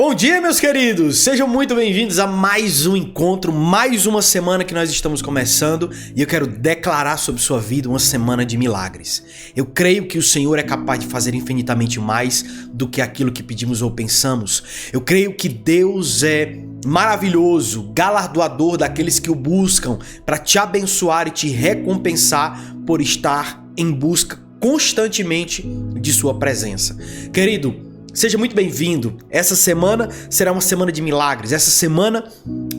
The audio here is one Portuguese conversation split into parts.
Bom dia, meus queridos! Sejam muito bem-vindos a mais um encontro, mais uma semana que nós estamos começando e eu quero declarar sobre sua vida uma semana de milagres. Eu creio que o Senhor é capaz de fazer infinitamente mais do que aquilo que pedimos ou pensamos. Eu creio que Deus é maravilhoso, galardoador daqueles que o buscam para te abençoar e te recompensar por estar em busca constantemente de sua presença. Querido, seja muito bem-vindo. Essa semana será uma semana de milagres. Essa semana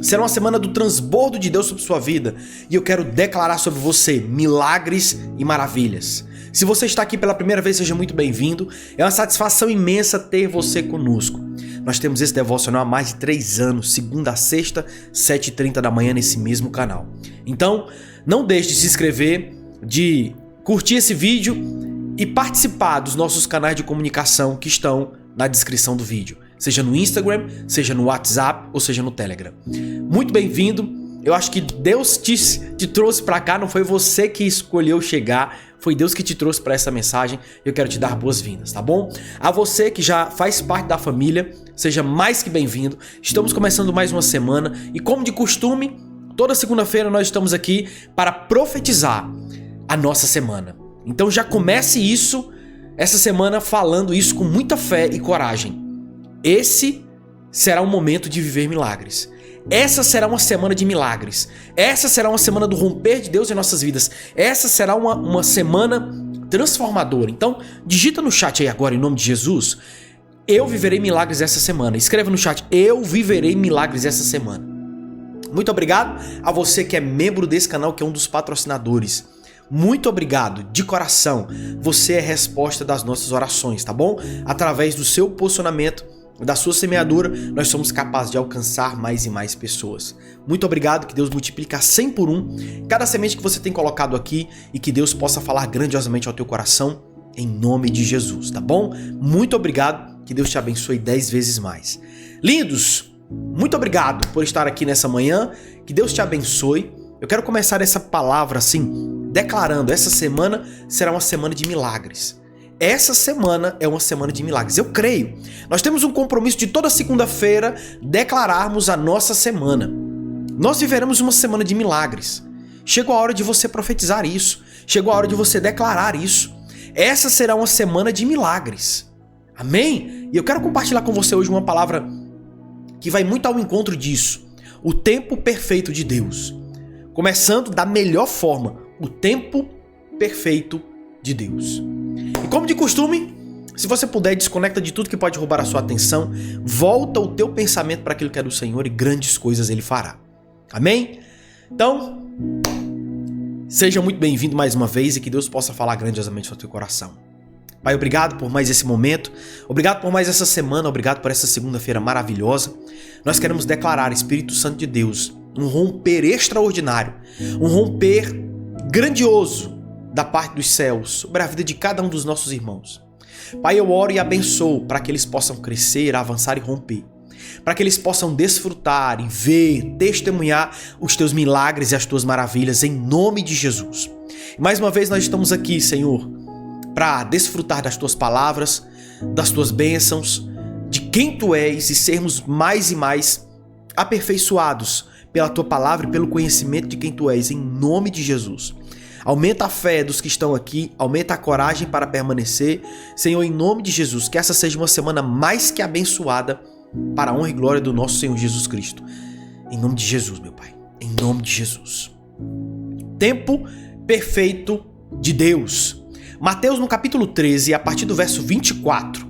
será uma semana do transbordo de Deus sobre sua vida. E eu quero declarar sobre você milagres e maravilhas. Se você está aqui pela primeira vez, seja muito bem-vindo. É uma satisfação imensa ter você conosco. Nós temos esse devocional há mais de 3 anos, segunda a sexta, 7h30 da manhã nesse mesmo canal. Então, não deixe de se inscrever, de curtir esse vídeo e participar dos nossos canais de comunicação que estão na descrição do vídeo, seja no Instagram, seja no WhatsApp ou seja no Telegram. Muito bem-vindo. Eu acho que Deus te trouxe para cá, não foi você que escolheu chegar, foi Deus que te trouxe para essa mensagem. Eu quero te dar boas-vindas, tá bom? A você que já faz parte da família, seja mais que bem-vindo. Estamos começando mais uma semana e, como de costume, toda segunda-feira nós estamos aqui para profetizar a nossa semana. Então já comece essa semana falando isso com muita fé e coragem. Esse será um momento de viver milagres. Essa será uma semana de milagres. Essa será uma semana do romper de Deus em nossas vidas. Essa será uma semana transformadora. Então, digita no chat aí agora, em nome de Jesus, eu viverei milagres essa semana. Escreva no chat, eu viverei milagres essa semana. Muito obrigado a você que é membro desse canal, que é um dos patrocinadores. Muito obrigado, de coração. Você é a resposta das nossas orações, tá bom? Através do seu posicionamento, da sua semeadura, nós somos capazes de alcançar mais e mais pessoas. Muito obrigado, que Deus multiplique a 100 por 1 cada semente que você tem colocado aqui e que Deus possa falar grandiosamente ao teu coração, em nome de Jesus, tá bom? Muito obrigado, que Deus te abençoe 10 vezes mais. Lindos, muito obrigado por estar aqui nessa manhã, que Deus te abençoe. Eu quero começar essa palavra assim, declarando, essa semana será uma semana de milagres. Essa semana é uma semana de milagres. Eu creio. Nós temos um compromisso de toda segunda-feira declararmos a nossa semana. Nós viveremos uma semana de milagres. Chegou a hora de você profetizar isso. Chegou a hora de você declarar isso. Essa será uma semana de milagres. Amém? E eu quero compartilhar com você hoje uma palavra que vai muito ao encontro disso. O tempo perfeito de Deus. Começando da melhor forma. O tempo perfeito de Deus. E como de costume, se você puder, desconecta de tudo que pode roubar a sua atenção, volta o teu pensamento para aquilo que é do Senhor e grandes coisas Ele fará. Amém? Então, seja muito bem-vindo mais uma vez e que Deus possa falar grandiosamente ao teu coração. Pai, obrigado por mais esse momento, obrigado por mais essa semana, obrigado por essa segunda-feira maravilhosa. Nós queremos declarar, Espírito Santo de Deus, um romper extraordinário, um romper grandioso da parte dos céus sobre a vida de cada um dos nossos irmãos. Pai, eu oro e abençoo para que eles possam crescer, avançar e romper. Para que eles possam desfrutar e ver, testemunhar os teus milagres e as tuas maravilhas em nome de Jesus. E mais uma vez nós estamos aqui, Senhor, para desfrutar das tuas palavras, das tuas bênçãos, de quem tu és e sermos mais e mais aperfeiçoados pela tua palavra e pelo conhecimento de quem tu és, em nome de Jesus. Aumenta a fé dos que estão aqui, aumenta a coragem para permanecer. Senhor, em nome de Jesus, que essa seja uma semana mais que abençoada para a honra e glória do nosso Senhor Jesus Cristo. Em nome de Jesus, meu Pai, em nome de Jesus. Tempo perfeito de Deus. Mateus no capítulo 13, a partir do verso 24.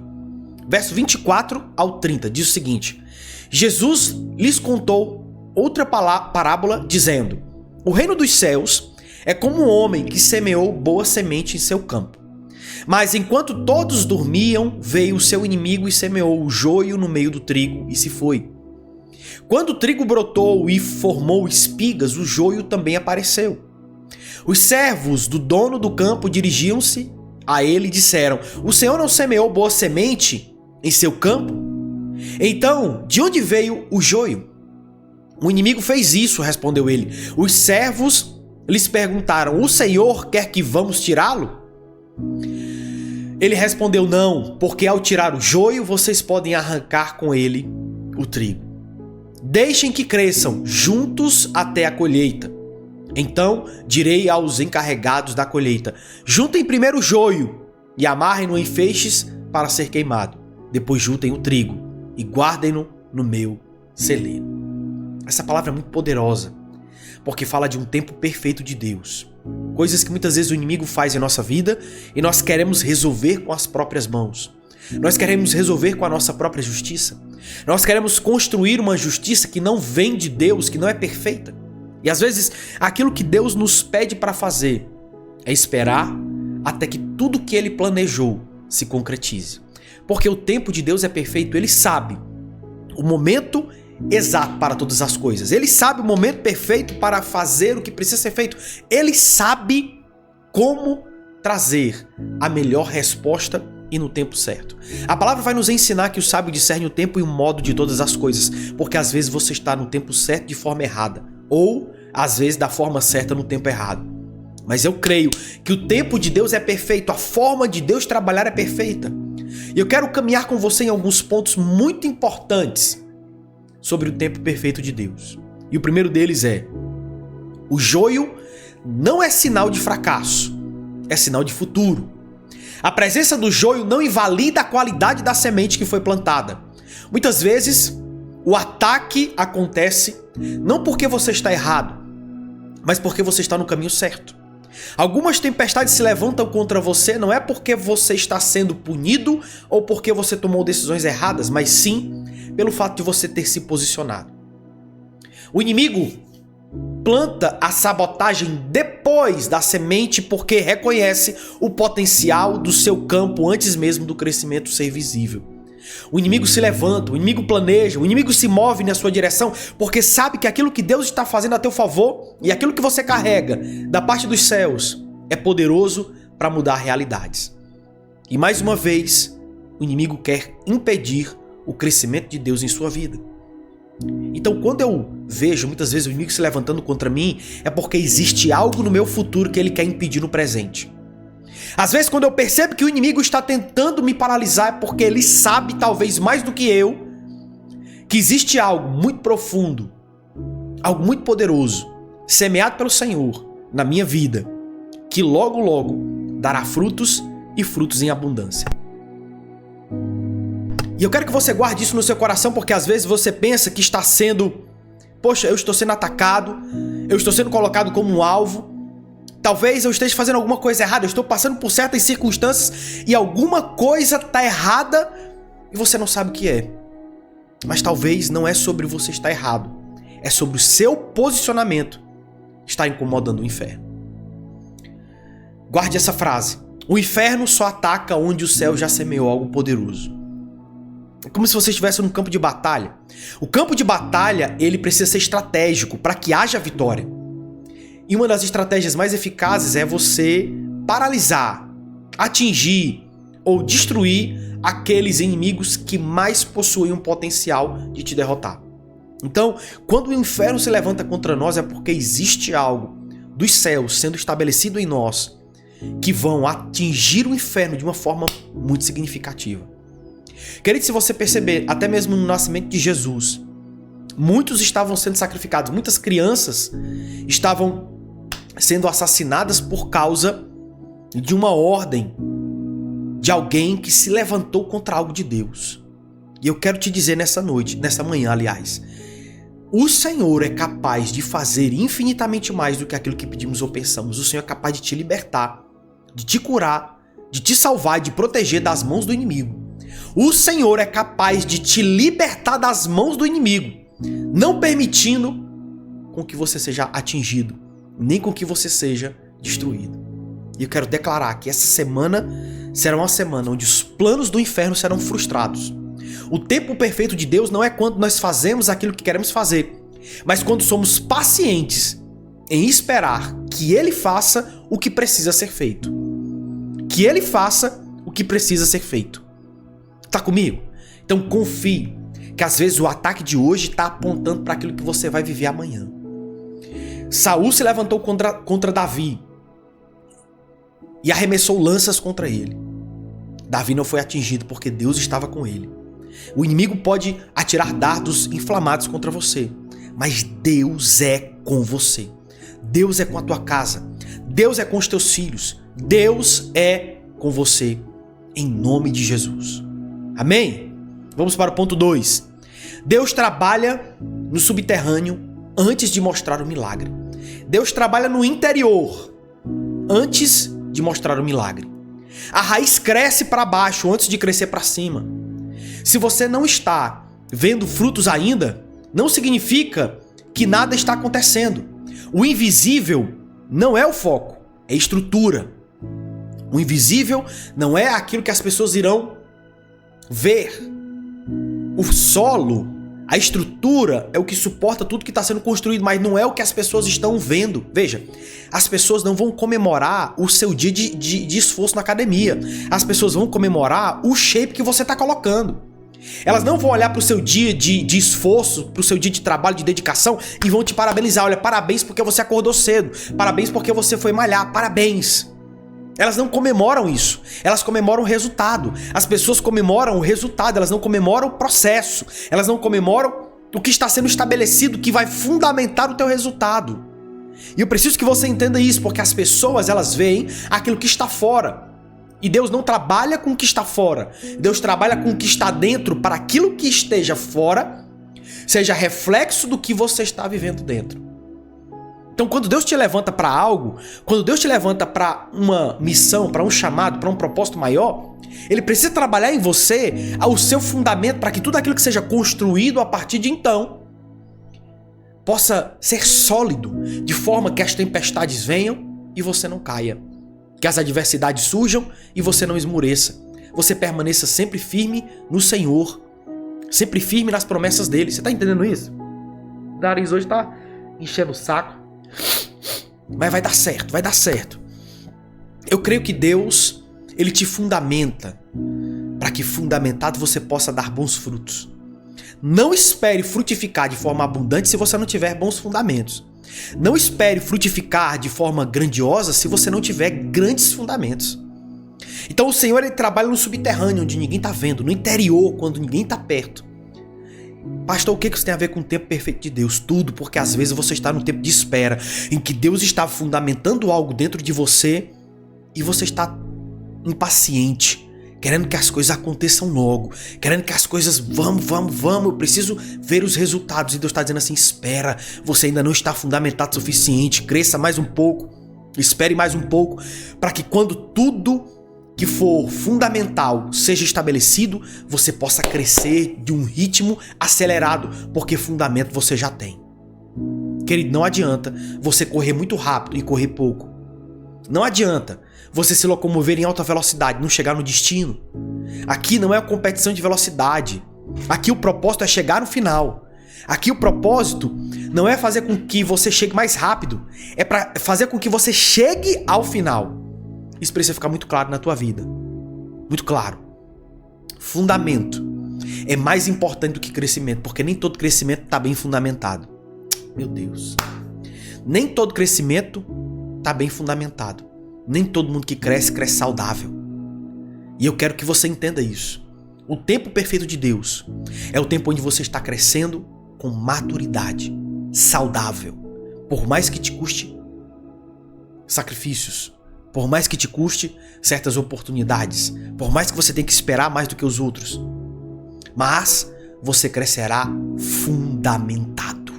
Verso 24 ao 30, diz o seguinte: Jesus lhes contou outra parábola, dizendo: o reino dos céus é como um homem que semeou boa semente em seu campo. Mas enquanto todos dormiam, veio o seu inimigo e semeou o joio no meio do trigo e se foi. Quando o trigo brotou e formou espigas, o joio também apareceu. Os servos do dono do campo dirigiam-se a ele e disseram: o Senhor não semeou boa semente em seu campo? Então, de onde veio o joio? O inimigo fez isso, respondeu ele. Os servos lhes perguntaram: o Senhor quer que vamos tirá-lo? Ele respondeu: não, porque ao tirar o joio, vocês podem arrancar com ele o trigo. Deixem que cresçam juntos até a colheita. Então direi aos encarregados da colheita: juntem primeiro o joio e amarrem-no em feixes para ser queimado. Depois juntem o trigo e guardem-no no meu celeiro. Essa palavra é muito poderosa, porque fala de um tempo perfeito de Deus. Coisas que muitas vezes o inimigo faz em nossa vida e nós queremos resolver com as próprias mãos. Nós queremos resolver com a nossa própria justiça. Nós queremos construir uma justiça que não vem de Deus, que não é perfeita. E às vezes aquilo que Deus nos pede para fazer é esperar até que tudo que Ele planejou se concretize. Porque o tempo de Deus é perfeito, Ele sabe o momento exato para todas as coisas. Ele sabe o momento perfeito para fazer o que precisa ser feito. Ele sabe como trazer a melhor resposta e no tempo certo. A palavra vai nos ensinar que o sábio discerne o tempo e o modo de todas as coisas, porque às vezes você está no tempo certo de forma errada, ou às vezes da forma certa no tempo errado. Mas eu creio que o tempo de Deus é perfeito, a forma de Deus trabalhar é perfeita. E eu quero caminhar com você em alguns pontos muito importantes sobre o tempo perfeito de Deus. E o primeiro deles é: o joio não é sinal de fracasso, é sinal de futuro. A presença do joio não invalida a qualidade da semente que foi plantada. Muitas vezes, o ataque acontece não porque você está errado, mas porque você está no caminho certo. Algumas tempestades se levantam contra você não é porque você está sendo punido ou porque você tomou decisões erradas, mas sim pelo fato de você ter se posicionado. O inimigo planta a sabotagem depois da semente porque reconhece o potencial do seu campo antes mesmo do crescimento ser visível. O inimigo se levanta, o inimigo planeja, o inimigo se move na sua direção porque sabe que aquilo que Deus está fazendo a teu favor e aquilo que você carrega da parte dos céus é poderoso para mudar realidades. E mais uma vez, o inimigo quer impedir o crescimento de Deus em sua vida. Então, quando eu vejo muitas vezes o inimigo se levantando contra mim, é porque existe algo no meu futuro que ele quer impedir no presente. Às vezes, quando eu percebo que o inimigo está tentando me paralisar, é porque ele sabe, talvez mais do que eu, que existe algo muito profundo, algo muito poderoso, semeado pelo Senhor na minha vida, que logo, logo dará frutos e frutos em abundância. E eu quero que você guarde isso no seu coração, porque às vezes você pensa que está sendo, poxa, eu estou sendo atacado, eu estou sendo colocado como um alvo, talvez eu esteja fazendo alguma coisa errada, eu estou passando por certas circunstâncias e alguma coisa está errada e você não sabe o que é. Mas talvez não é sobre você estar errado, é sobre o seu posicionamento que está incomodando o inferno. Guarde essa frase: o inferno só ataca onde o céu já semeou algo poderoso. É como se você estivesse num campo de batalha. O campo de batalha, ele precisa ser estratégico para que haja vitória. E uma das estratégias mais eficazes é você paralisar, atingir ou destruir aqueles inimigos que mais possuem um potencial de te derrotar. Então, quando o inferno se levanta contra nós, é porque existe algo dos céus sendo estabelecido em nós que vão atingir o inferno de uma forma muito significativa. Querido, se você perceber, até mesmo no nascimento de Jesus, muitos estavam sendo sacrificados, muitas crianças estavam sendo assassinadas por causa de uma ordem de alguém que se levantou contra algo de Deus. E eu quero te dizer nessa noite, nessa manhã, aliás, o Senhor é capaz de fazer infinitamente mais do que aquilo que pedimos ou pensamos. O Senhor é capaz de te libertar, de te curar, de te salvar, de proteger das mãos do inimigo. O Senhor é capaz de te libertar das mãos do inimigo, não permitindo com que você seja atingido, nem com que você seja destruído. E eu quero declarar que essa semana será uma semana onde os planos do inferno serão frustrados. O tempo perfeito de Deus não é quando nós fazemos aquilo que queremos fazer, mas quando somos pacientes em esperar que Ele faça o que precisa ser feito. Que Ele faça o que precisa ser feito. Tá comigo? Então confie que às vezes o ataque de hoje está apontando para aquilo que você vai viver amanhã. Saul se levantou contra Davi e arremessou lanças contra ele. Davi não foi atingido porque Deus estava com ele. O inimigo pode atirar dardos inflamados contra você, mas Deus é com você. Deus é com a tua casa. Deus é com os teus filhos. Deus é com você, em nome de Jesus. Amém? Vamos para o ponto 2. Deus trabalha no subterrâneo antes de mostrar o milagre. Deus trabalha no interior antes de mostrar o milagre. A raiz cresce para baixo antes de crescer para cima. Se você não está vendo frutos ainda, não significa que nada está acontecendo. O invisível não é o foco, é estrutura. O invisível não é aquilo que as pessoas irão ver. O solo, a estrutura é o que suporta tudo que está sendo construído, mas não é o que as pessoas estão vendo. Veja, as pessoas não vão comemorar o seu dia de esforço na academia. As pessoas vão comemorar o shape que você está colocando. Elas não vão olhar para o seu dia de esforço, para o seu dia de trabalho, de dedicação e vão te parabenizar. Olha, parabéns porque você acordou cedo. Parabéns porque você foi malhar. Parabéns. Elas não comemoram isso. Elas comemoram o resultado. As pessoas comemoram o resultado. Elas não comemoram o processo. Elas não comemoram o que está sendo estabelecido, que vai fundamentar o teu resultado. E eu preciso que você entenda isso, porque as pessoas, elas veem aquilo que está fora. E Deus não trabalha com o que está fora. Deus trabalha com o que está dentro, para aquilo que esteja fora seja reflexo do que você está vivendo dentro. Então, quando Deus te levanta para algo, quando Deus te levanta para uma missão, para um chamado, para um propósito maior, Ele precisa trabalhar em você o seu fundamento para que tudo aquilo que seja construído a partir de então possa ser sólido, de forma que as tempestades venham e você não caia. Que as adversidades surjam e você não esmoreça. Você permaneça sempre firme no Senhor. Sempre firme nas promessas dele. Você tá entendendo isso? O nariz hoje tá enchendo o saco. Mas vai dar certo, vai dar certo. Eu creio que Deus, Ele te fundamenta para que fundamentado você possa dar bons frutos. Não espere frutificar de forma abundante se você não tiver bons fundamentos. Não espere frutificar de forma grandiosa se você não tiver grandes fundamentos. Então o Senhor, Ele trabalha no subterrâneo, onde ninguém está vendo, no interior, quando ninguém está perto. Pastor, o que isso tem a ver com o tempo perfeito de Deus? Tudo, porque às vezes você está num tempo de espera, em que Deus está fundamentando algo dentro de você e você está impaciente, querendo que as coisas aconteçam logo, querendo que as coisas vamos, eu preciso ver os resultados. E Deus está dizendo assim, espera, você ainda não está fundamentado o suficiente, cresça mais um pouco, espere mais um pouco, para que quando tudo que for fundamental seja estabelecido, você possa crescer de um ritmo acelerado, porque fundamento você já tem. Querido, não adianta você correr muito rápido e correr pouco. Não adianta você se locomover em alta velocidade e não chegar no destino. Aqui não é uma competição de velocidade. Aqui o propósito é chegar no final. Aqui o propósito não é fazer com que você chegue mais rápido, é para fazer com que você chegue ao final. Isso precisa ficar muito claro na tua vida. Muito claro. Fundamento é mais importante do que crescimento, porque nem todo crescimento está bem fundamentado. Meu Deus. Nem todo crescimento está bem fundamentado. Nem todo mundo que cresce, cresce saudável. E eu quero que você entenda isso. O tempo perfeito de Deus é o tempo onde você está crescendo com maturidade, saudável. Por mais que te custe sacrifícios, por mais que te custe certas oportunidades, por mais que você tenha que esperar mais do que os outros, mas você crescerá fundamentado.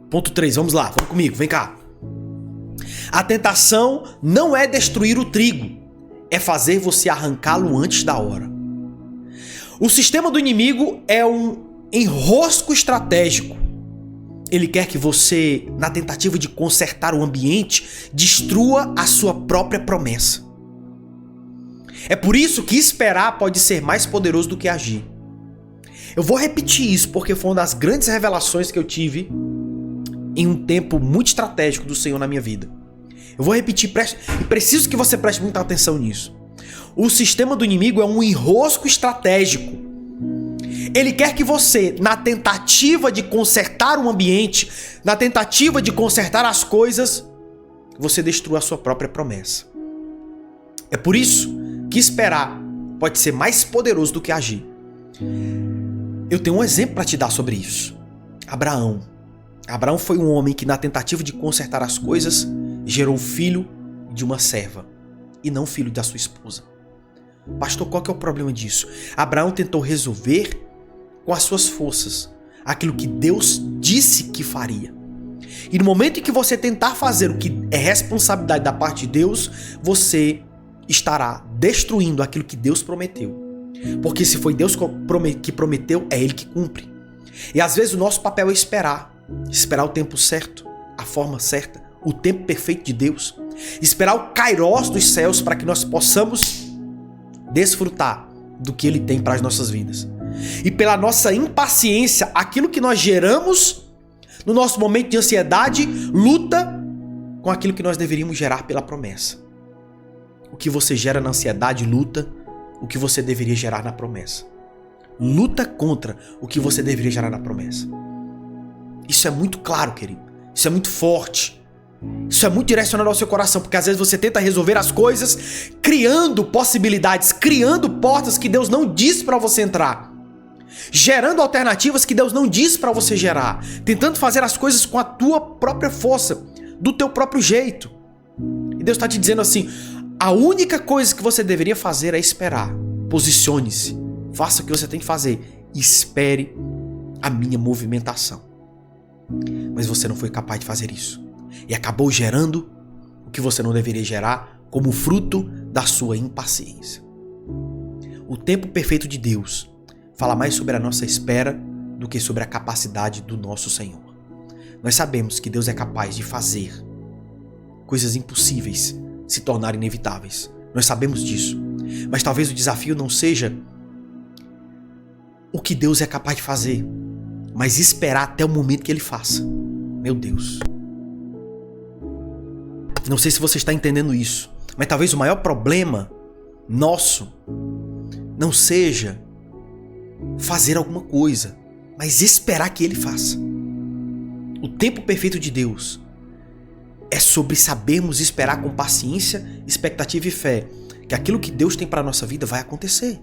Ponto 3, vamos lá, vamos comigo, vem cá. A tentação não é destruir o trigo, é fazer você arrancá-lo antes da hora. O sistema do inimigo é um enrosco estratégico. Ele quer que você, na tentativa de consertar o ambiente, destrua a sua própria promessa. É por isso que esperar pode ser mais poderoso do que agir. Eu vou repetir isso porque foi uma das grandes revelações que eu tive em um tempo muito estratégico do Senhor na minha vida. Eu vou repetir e preciso que você preste muita atenção nisso. O sistema do inimigo é um enrosco estratégico. Ele quer que você, na tentativa de consertar o ambiente, na tentativa de consertar as coisas, você destrua a sua própria promessa. É por isso que esperar pode ser mais poderoso do que agir. Eu tenho um exemplo para te dar sobre isso. Abraão. Abraão foi um homem que, na tentativa de consertar as coisas, gerou filho de uma serva e não filho da sua esposa. Pastor, qual que é o problema disso? Abraão tentou resolver com as suas forças aquilo que Deus disse que faria. E no momento em que você tentar fazer o que é responsabilidade da parte de Deus, você estará destruindo aquilo que Deus prometeu. Porque se foi Deus que prometeu, é Ele que cumpre. E às vezes o nosso papel é esperar o tempo certo, a forma certa, o tempo perfeito de Deus. Esperar o kairós dos céus para que nós possamos desfrutar do que Ele tem para as nossas vidas. E pela nossa impaciência, aquilo que nós geramos no nosso momento de ansiedade, luta com aquilo que nós deveríamos gerar pela promessa. O que você gera na ansiedade, luta o que você deveria gerar na promessa. Luta contra o que você deveria gerar na promessa. Isso é muito claro, querido. Isso é muito forte. Isso é muito direcionado ao seu coração, porque às vezes você tenta resolver as coisas criando possibilidades, criando portas que Deus não disse para você entrar, gerando alternativas que Deus não disse para você gerar, tentando fazer as coisas com a tua própria força, do teu próprio jeito. E Deus está te dizendo assim: a única coisa que você deveria fazer é esperar. Posicione-se, faça o que você tem que fazer, espere a minha movimentação. Mas você não foi capaz de fazer isso e acabou gerando o que você não deveria gerar como fruto da sua impaciência. O tempo perfeito de Deus fala mais sobre a nossa espera do que sobre a capacidade do nosso Senhor. Nós sabemos que Deus é capaz de fazer coisas impossíveis se tornarem inevitáveis. Nós sabemos disso. Mas talvez o desafio não seja o que Deus é capaz de fazer, mas esperar até o momento que Ele faça. Meu Deus. Não sei se você está entendendo isso, mas talvez o maior problema nosso não seja fazer alguma coisa, mas esperar que Ele faça. O tempo perfeito de Deus é sobre sabermos esperar com paciência, expectativa e fé que aquilo que Deus tem para a nossa vida vai acontecer.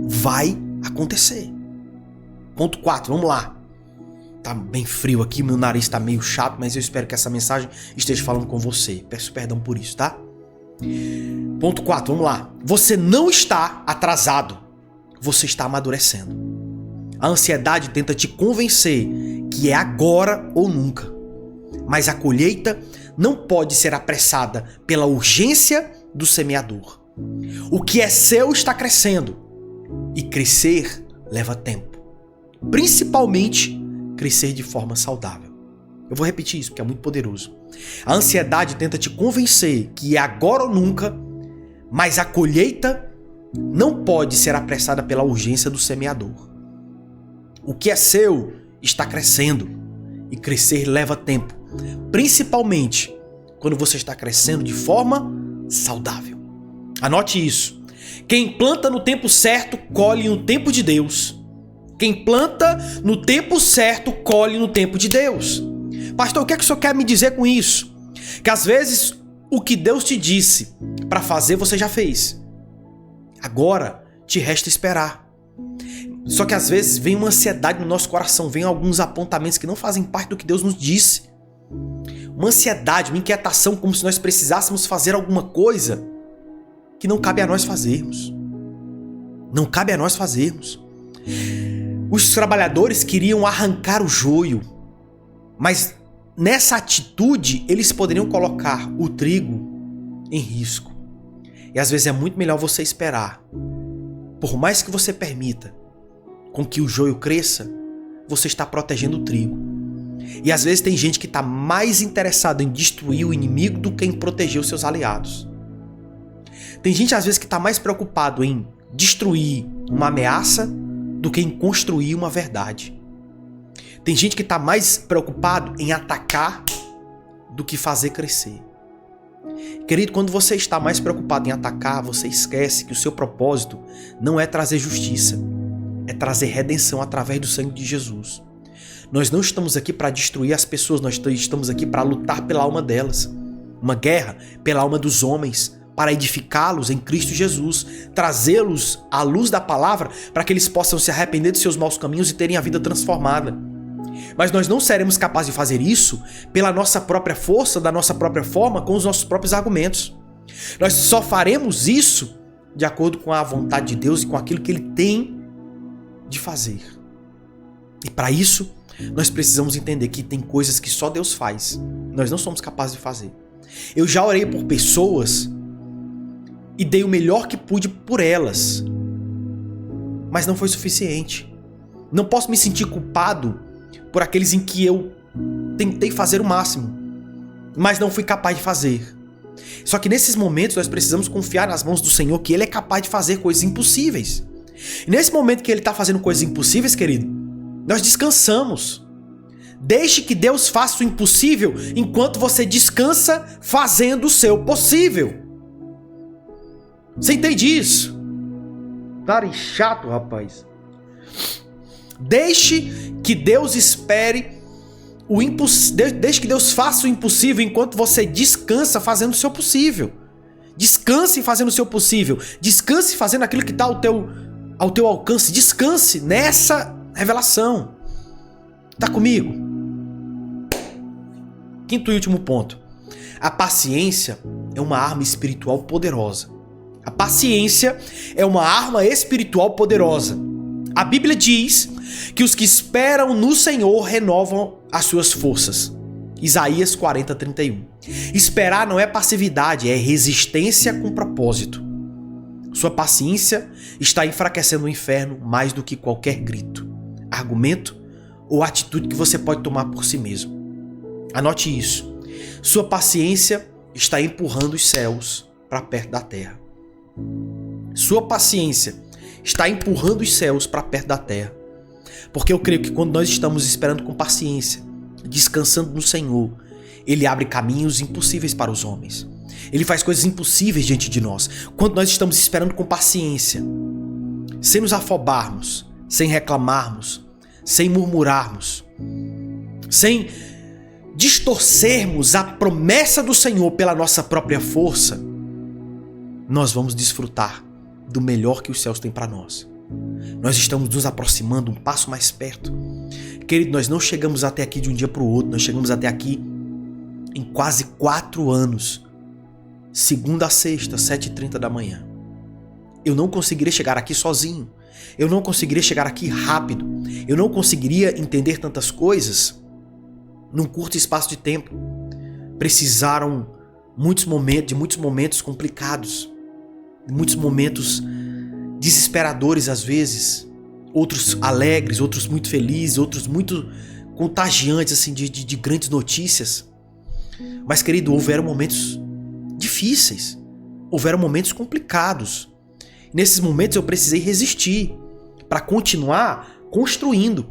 Vai acontecer. Ponto 4, vamos lá. Tá bem frio aqui, meu nariz tá meio chato, mas eu espero que essa mensagem esteja falando com você. Peço perdão por isso, tá? Ponto 4, vamos lá. Você não está atrasado, você está amadurecendo. A ansiedade tenta te convencer que é agora ou nunca. Mas a colheita não pode ser apressada pela urgência do semeador. O que é seu está crescendo. E crescer leva tempo. Principalmente crescer de forma saudável. Eu vou repetir isso porque é muito poderoso. A ansiedade tenta te convencer que é agora ou nunca, mas a colheita não pode ser apressada pela urgência do semeador. O que é seu está crescendo e crescer leva tempo, principalmente quando você está crescendo de forma saudável. Anote isso. Quem planta no tempo certo, colhe no tempo de Deus. Quem planta no tempo certo, colhe no tempo de Deus. Pastor, o que é que o senhor quer me dizer com isso? Que às vezes o que Deus te disse para fazer, você já fez. Agora te resta esperar. Só que às vezes vem uma ansiedade no nosso coração, vem alguns apontamentos que não fazem parte do que Deus nos disse. Uma ansiedade, uma inquietação, como se nós precisássemos fazer alguma coisa que não cabe a nós fazermos. Não cabe a nós fazermos. Os trabalhadores queriam arrancar o joio, mas nessa atitude eles poderiam colocar o trigo em risco. E às vezes é muito melhor você esperar. Por mais que você permita com que o joio cresça, você está protegendo o trigo. E às vezes tem gente que está mais interessada em destruir o inimigo do que em proteger os seus aliados. Tem gente às vezes que está mais preocupado em destruir uma ameaça do que em construir uma verdade. Tem gente que está mais preocupado em atacar do que fazer crescer. Querido, quando você está mais preocupado em atacar, você esquece que o seu propósito não é trazer justiça, é trazer redenção através do sangue de Jesus. Nós não estamos aqui para destruir as pessoas, nós estamos aqui para lutar pela alma delas. Uma guerra pela alma dos homens, para edificá-los em Cristo Jesus, trazê-los à luz da palavra para que eles possam se arrepender de seus maus caminhos e terem a vida transformada. Mas nós não seremos capazes de fazer isso pela nossa própria força, da nossa própria forma, com os nossos próprios argumentos. Nós só faremos isso de acordo com a vontade de Deus e com aquilo que Ele tem de fazer. E para isso, nós precisamos entender que tem coisas que só Deus faz. Nós não somos capazes de fazer. Eu já orei por pessoas e dei o melhor que pude por elas, mas não foi suficiente. Não posso me sentir culpado por aqueles em que eu tentei fazer o máximo, mas não fui capaz de fazer. Só que nesses momentos nós precisamos confiar nas mãos do Senhor, que Ele é capaz de fazer coisas impossíveis. E nesse momento que Ele está fazendo coisas impossíveis, querido, nós descansamos. Deixe que Deus faça o impossível enquanto você descansa fazendo o seu possível. Você entende isso? Cara chato, rapaz. Deixe que Deus deixe que Deus faça o impossível enquanto você descansa fazendo o seu possível. Descanse fazendo o seu possível. Descanse fazendo aquilo que está ao teu alcance. Descanse nessa revelação. Tá comigo? Quinto e último ponto. A paciência é uma arma espiritual poderosa. A paciência é uma arma espiritual poderosa. A Bíblia diz que os que esperam no Senhor renovam as suas forças. Isaías 40:31. Esperar não é passividade, é resistência com propósito. Sua paciência está enfraquecendo o inferno mais do que qualquer grito, argumento ou atitude que você pode tomar por si mesmo. Anote isso. Sua paciência está empurrando os céus para perto da terra. Sua paciência está empurrando os céus para perto da terra. Porque eu creio que quando nós estamos esperando com paciência, descansando no Senhor, Ele abre caminhos impossíveis para os homens. Ele faz coisas impossíveis diante de nós. Quando nós estamos esperando com paciência, sem nos afobarmos, sem reclamarmos, sem murmurarmos, sem distorcermos a promessa do Senhor pela nossa própria força, nós vamos desfrutar do melhor que os céus têm para nós. Nós estamos nos aproximando um passo mais perto. Querido, nós não chegamos até aqui de um dia para o outro, nós chegamos até aqui em quase 4 anos. Segunda a sexta, 7h30 da manhã. Eu não conseguiria chegar aqui sozinho. Eu não conseguiria chegar aqui rápido. Eu não conseguiria entender tantas coisas num curto espaço de tempo. Precisaram de muitos momentos complicados, de muitos momentos desesperadores às vezes, outros alegres, outros muito felizes, outros muito contagiantes assim, de grandes notícias. Mas, querido, houveram momentos difíceis, houveram momentos complicados. Nesses momentos eu precisei resistir para continuar construindo.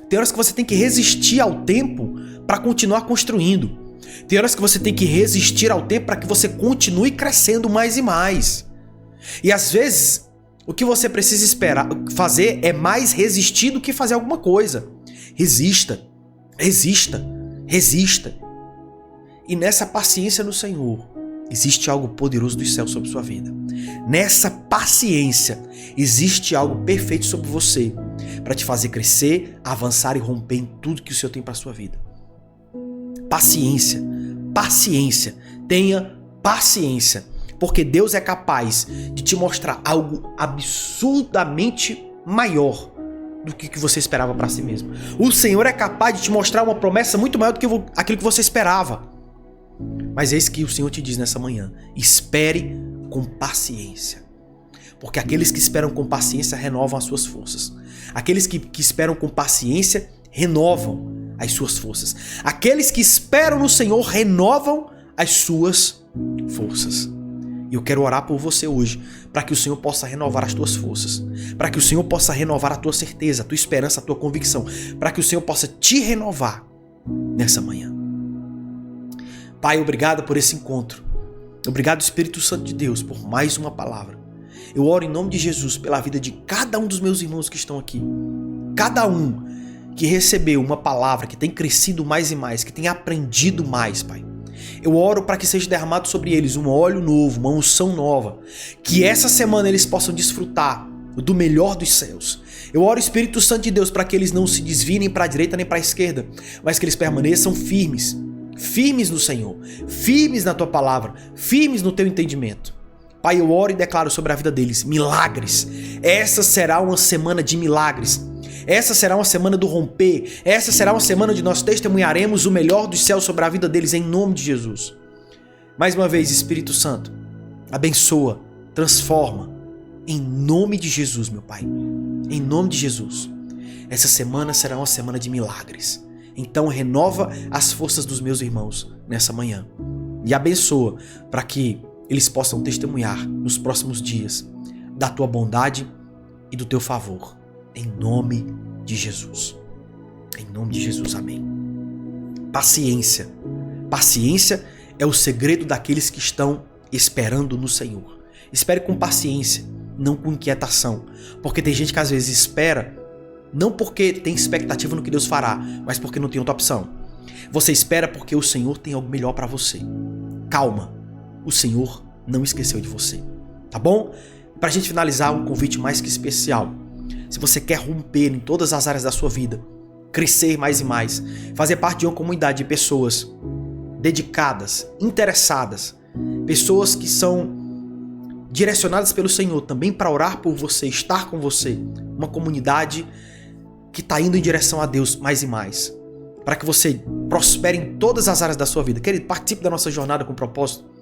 Tem horas que você tem que resistir ao tempo para continuar construindo. Tem horas que você tem que resistir ao tempo para que você continue crescendo mais e mais. E às vezes o que você precisa fazer é mais resistir do que fazer alguma coisa. Resista, resista, resista. E nessa paciência no Senhor, existe algo poderoso dos céus sobre sua vida. Nessa paciência, existe algo perfeito sobre você, para te fazer crescer, avançar e romper em tudo que o Senhor tem para sua vida. Paciência, paciência, tenha paciência, porque Deus é capaz de te mostrar algo absurdamente maior do que você esperava para si mesmo. O Senhor é capaz de te mostrar uma promessa muito maior do que aquilo que você esperava. Mas eis que o Senhor te diz nessa manhã: espere com paciência. Porque aqueles que esperam com paciência renovam as suas forças. Aqueles que esperam com paciência renovam as suas forças. Aqueles que esperam no Senhor renovam as suas forças. E eu quero orar por você hoje, para que o Senhor possa renovar as tuas forças, para que o Senhor possa renovar a tua certeza, a tua esperança, a tua convicção, para que o Senhor possa te renovar nessa manhã. Pai, obrigado por esse encontro. Obrigado, Espírito Santo de Deus, por mais uma palavra. Eu oro em nome de Jesus pela vida de cada um dos meus irmãos que estão aqui. Cada um que recebeu uma palavra, que tem crescido mais e mais, que tem aprendido mais, Pai. Eu oro para que seja derramado sobre eles um óleo novo, uma unção nova. Que essa semana eles possam desfrutar do melhor dos céus. Eu oro, Espírito Santo de Deus, para que eles não se desviem nem para a direita nem para a esquerda, mas que eles permaneçam firmes. Firmes no Senhor, firmes na tua palavra, firmes no teu entendimento. Pai, eu oro e declaro sobre a vida deles milagres. Essa será uma semana de milagres. Essa será uma semana do romper. Essa será uma semana onde nós testemunharemos o melhor dos céus sobre a vida deles, em nome de Jesus. Mais uma vez, Espírito Santo, abençoa, transforma, em nome de Jesus, meu Pai. Em nome de Jesus. Essa semana será uma semana de milagres. Então renova as forças dos meus irmãos nessa manhã. E abençoa para que eles possam testemunhar nos próximos dias da tua bondade e do teu favor. Em nome de Jesus. Em nome de Jesus, amém. Paciência. Paciência é o segredo daqueles que estão esperando no Senhor. Espere com paciência, não com inquietação. Porque tem gente que às vezes espera, não porque tem expectativa no que Deus fará, mas porque não tem outra opção. Você espera porque o Senhor tem algo melhor para você. Calma, o Senhor não esqueceu de você. Tá bom? Pra gente finalizar, um convite mais que especial. Se você quer romper em todas as áreas da sua vida, crescer mais e mais, fazer parte de uma comunidade de pessoas dedicadas, interessadas, pessoas que são direcionadas pelo Senhor também para orar por você, estar com você, uma comunidade que está indo em direção a Deus mais e mais, para que você prospere em todas as áreas da sua vida. Querido, participe da nossa jornada com propósito.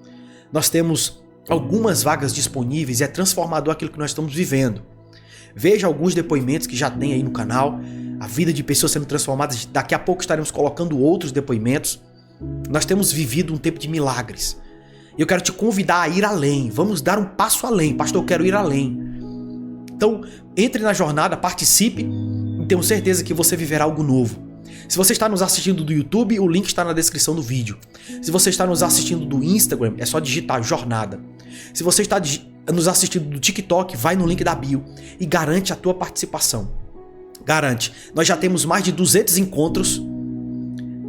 Nós temos algumas vagas disponíveis e é transformador aquilo que nós estamos vivendo. Veja alguns depoimentos que já tem aí no canal, a vida de pessoas sendo transformadas. Daqui a pouco estaremos colocando outros depoimentos. Nós temos vivido um tempo de milagres. E eu quero te convidar a ir além. Vamos dar um passo além. Pastor, eu quero ir além. Então, entre na jornada, participe e tenho certeza que você viverá algo novo. Se você está nos assistindo do YouTube, o link está na descrição do vídeo. Se você está nos assistindo do Instagram, é só digitar jornada. Se você está nos assistindo do TikTok, vai no link da bio e garante a tua participação. Garante. Nós já temos mais de 200 encontros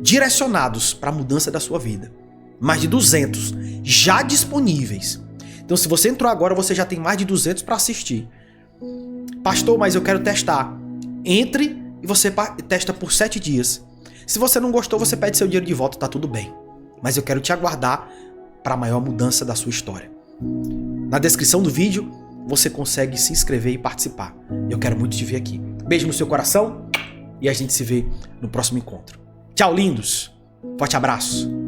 direcionados para a mudança da sua vida. Mais de 200 já disponíveis. Então, se você entrou agora, você já tem mais de 200 para assistir. Pastor, mas eu quero testar. Entre e você testa por 7 dias. Se você não gostou, você pede seu dinheiro de volta, tá tudo bem. Mas eu quero te aguardar para a maior mudança da sua história. Na descrição do vídeo, você consegue se inscrever e participar. Eu quero muito te ver aqui. Beijo no seu coração e a gente se vê no próximo encontro. Tchau, lindos. Forte abraço.